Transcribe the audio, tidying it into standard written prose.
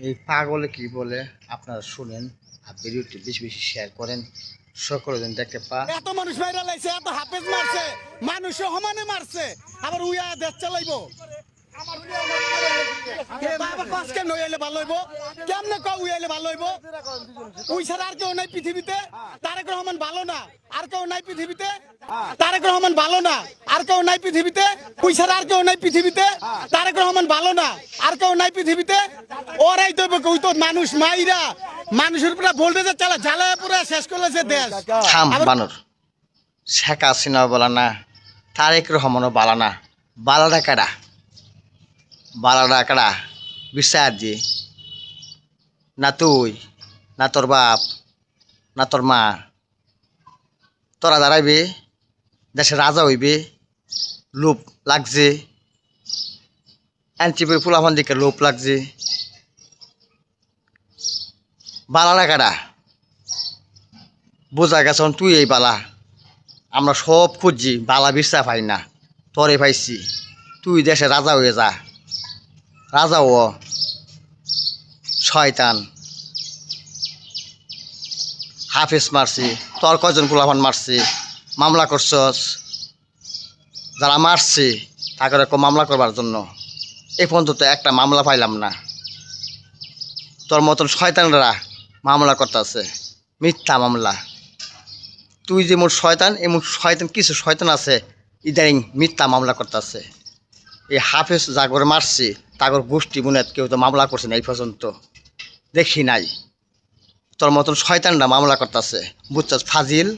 এই পাগলে কি বলে আপনারা শুনেন, আর ভিডিওটি বেশি বেশি শেয়ার করেন, সকলে যেন দেখতে পা। এত মানুষ মাইরা লাইছে, এত হাফেজ মারছে, মানুষে সমানে মারছে, আবার উইয়া দেশ চালাইবো। কেমনে কও উইয়াইলে ভালো হইব? উই ছাড়া আর কেউ নাই পৃথিবীতে। তারেক রহমান ভালো না, আর কেউ নাই পৃথিবীতে। তারেক রহমান ভালো না, আর কেউ নাই পৃথিবীতে। উই ছাড়া আর কেউ নাই পৃথিবীতে। তারেক রহমান ভালো না, আর কেউ নাই পৃথিবীতে। ওরাই তো ওই তো মানুষ মাইরা মানুষের পুরা ভোল্টেজে চালা জ্বালায় পুরা শেষ করলেছে দেশ। থাম বানর, শেখ হাসিনাও বলা না, তারেক রহমানও বালা না। বালাডা কাড়া, বালাডা কাড়া বিচার যে না তুই, না তোর বাপ, না তোর মা, তোরা দাঁড়াইবে, দেশের রাজা হইবে, লোভ লাগছে, এনচিপের ফুলাফান দিকে লোভ লাগছে। বালাডা কাড়া বোঝা গেছ তুই এই বালা। আমরা সব খুঁজছি, বালা বিশ্বাস পাই না, তরে পাইছি। তুই দেশে রাজা হয়ে যা, রাজা ও শয়তান। হাফেজ মারছি, তোর কয়জন পোলাপান মারছি, মামলা করছস। যারা মারছি তাকে মামলা করবার জন্য এই পর্যন্ত একটা মামলা পাইলাম না। তোর মতন শয়তানরা মামলা করতেছে, মিথ্যা মামলা। তুই যে মোর শয়তান, এমন শয়তান কিছু শয়তান আছে ইদানিং মিথ্যা মামলা করতেছে। এই হাফেজ জাগর মারছি তাগর গোষ্ঠী মনে কেউ তো মামলা করছে না এই পর্যন্ত, দেখি নাই। তোর মতন শয়তানরা মামলা করতেছে, বুঝছস ফাজিল।